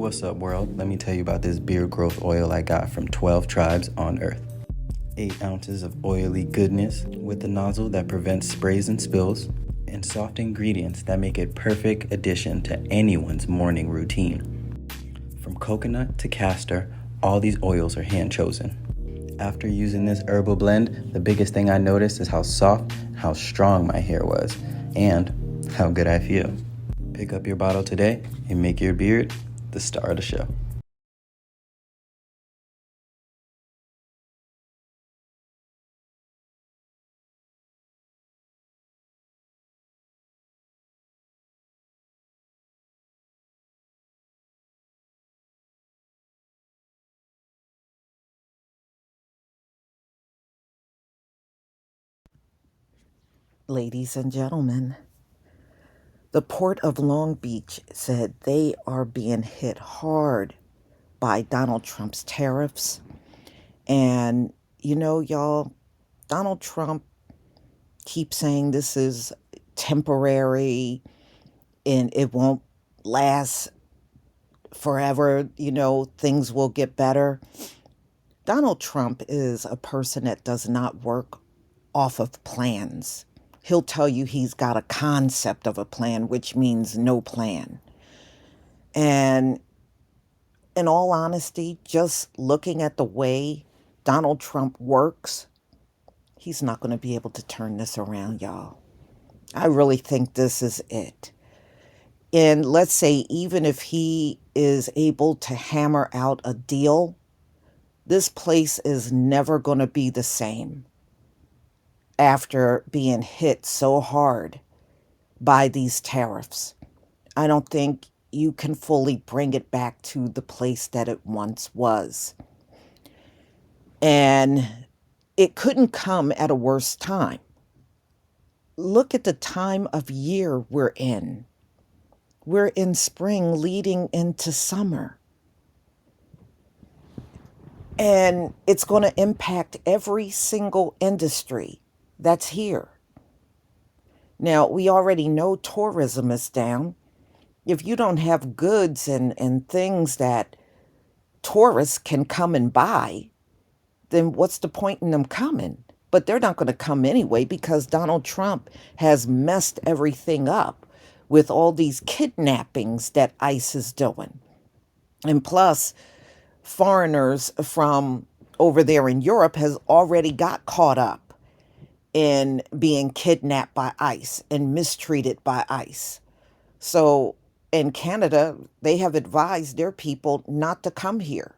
What's up, world? Let me tell you about this beard growth oil I got from 12 tribes on Earth. 8 ounces of oily goodness with a nozzle that prevents sprays and spills, and soft ingredients that make it perfect addition to anyone's morning routine. From coconut to castor, all these oils are hand chosen. After using this herbal blend, the biggest thing I noticed is how soft and how strong my hair was, and how good I feel. Pick up your bottle today and make your beard the star of the show. Ladies and gentlemen, the Port of Long Beach said they are being hit hard by Donald Trump's tariffs. And, y'all, Donald Trump keeps saying this is temporary and it won't last forever. Things will get better. Donald Trump is a person that does not work off of plans. He'll tell you he's got a concept of a plan, which means no plan. And in all honesty, just looking at the way Donald Trump works, he's not going to be able to turn this around, y'all. I really think this is it. And let's say, even if he is able to hammer out a deal, this place is never going to be the same after being hit so hard by these tariffs. I don't think you can fully bring it back to the place that it once was. And it couldn't come at a worse time. Look at the time of year we're in. We're in spring leading into summer. And it's going to impact every single industry that's here. Now, we already know tourism is down. If you don't have goods and things that tourists can come and buy, then what's the point in them coming? But they're not going to come anyway because Donald Trump has messed everything up with all these kidnappings that ICE is doing. And plus, foreigners from over there in Europe has already got caught up in being kidnapped by ICE and mistreated by ICE. So in Canada, they have advised their people not to come here.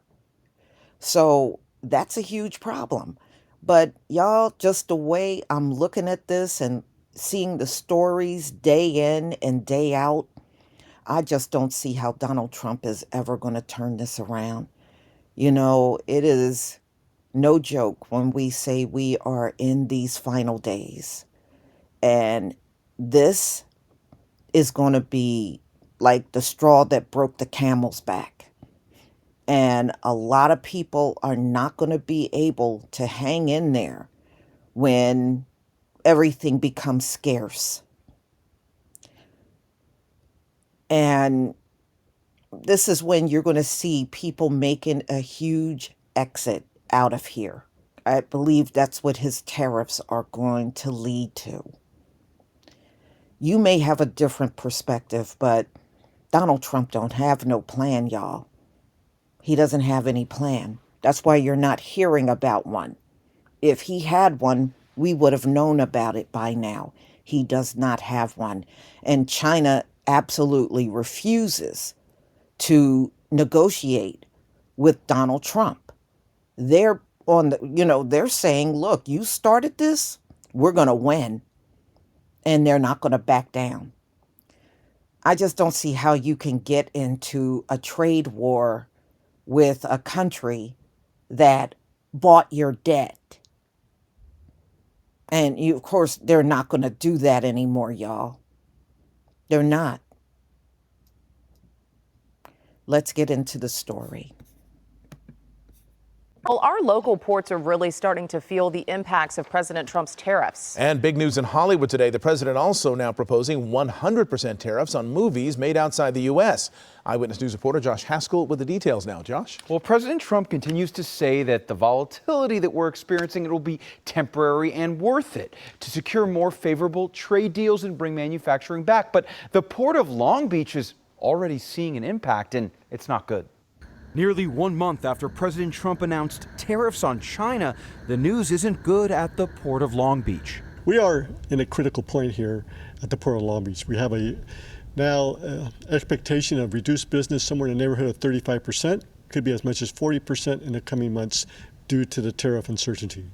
So that's a huge problem. But y'all, just the way I'm looking at this and seeing the stories day in and day out, I just don't see how Donald Trump is ever going to turn this around. It is no joke when we say we are in these final days. And this is going to be like the straw that broke the camel's back. And a lot of people are not going to be able to hang in there when everything becomes scarce. And this is when you're going to see people making a huge exit out of here. I believe that's what his tariffs are going to lead to. You may have a different perspective, but Donald Trump don't have no plan, y'all. He doesn't have any plan. That's why you're not hearing about one. If he had one, we would have known about it by now. He does not have one. And China absolutely refuses to negotiate with Donald Trump. They're they're saying, look, you started this, we're going to win. And they're not going to back down. I just don't see how you can get into a trade war with a country that bought your debt. And of course, they're not going to do that anymore, y'all. They're not. Let's get into the story. Well, our local ports are really starting to feel the impacts of President Trump's tariffs. And big news in Hollywood today. The president also now proposing 100% tariffs on movies made outside the U.S. Eyewitness News reporter Josh Haskell with the details now. Josh? Well, President Trump continues to say that the volatility that we're experiencing, it will be temporary and worth it to secure more favorable trade deals and bring manufacturing back. But the Port of Long Beach is already seeing an impact, and it's not good. Nearly 1 month after President Trump announced tariffs on China, the news isn't good at the Port of Long Beach. We are in a critical point here at the Port of Long Beach. We have expectation of reduced business somewhere in the neighborhood of 35%, could be as much as 40% in the coming months due to the tariff uncertainty.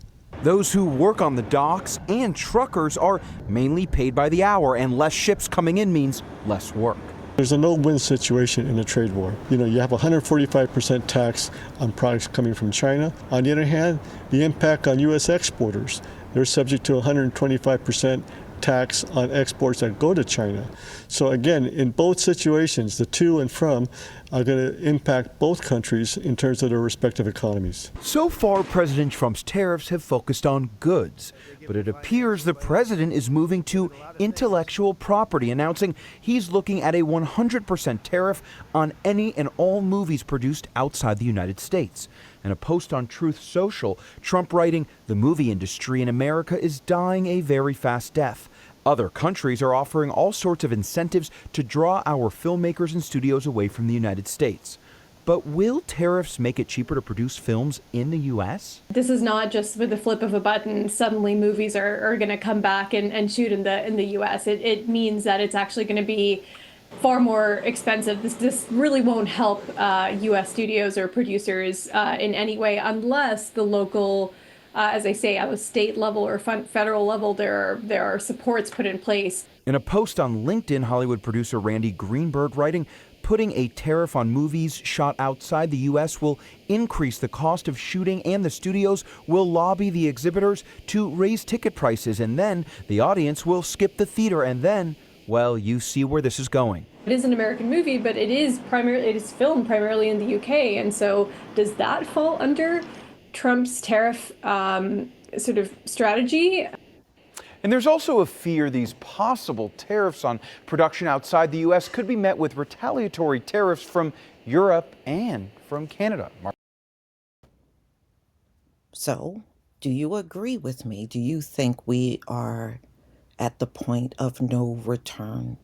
Those who work on the docks and truckers are mainly paid by the hour, and less ships coming in means less work. There's a no-win situation in a trade war. You have 145% tax on products coming from China. On the other hand, the impact on U.S. exporters, they're subject to 125% tax on exports that go to China. So again, in both situations, the to and from are going to impact both countries in terms of their respective economies. So far, President Trump's tariffs have focused on goods, but it appears the president is moving to intellectual property, announcing he's looking at a 100% tariff on any and all movies produced outside the United States. In a post on Truth Social, Trump writing, "The movie industry in America is dying a very fast death. Other countries are offering all sorts of incentives to draw our filmmakers and studios away from the United States." But will tariffs make it cheaper to produce films in the U.S.? This is not just with the flip of a button, suddenly movies are going to come back and shoot in the U.S. It means that it's actually going to be far more expensive. This really won't help U.S. studios or producers in any way unless the local, as I say, at a state level or federal level, there are supports put in place. In a post on LinkedIn, Hollywood producer Randy Greenberg writing, "Putting a tariff on movies shot outside the U.S. will increase the cost of shooting, and the studios will lobby the exhibitors to raise ticket prices, and then the audience will skip the theater, and then, well, you see where this is going." It is an American movie, but it is filmed primarily in the UK, and so does that fall under Trump's tariff sort of strategy? And there's also a fear these possible tariffs on production outside the U.S. could be met with retaliatory tariffs from Europe and from Canada. So, do you agree with me? Do you think we are at the point of no return?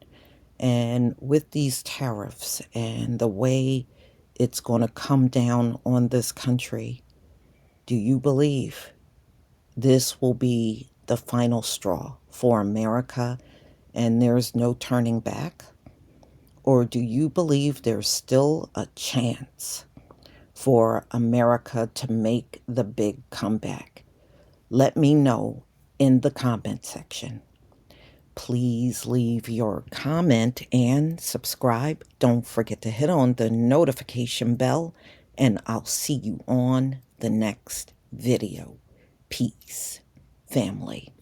And with these tariffs and the way it's going to come down on this country, do you believe this will be the final straw for America and there's no turning back? Or do you believe there's still a chance for America to make the big comeback? Let me know in the comment section. Please leave your comment and subscribe. Don't forget to hit on the notification bell, and I'll see you on the next video. Peace, family.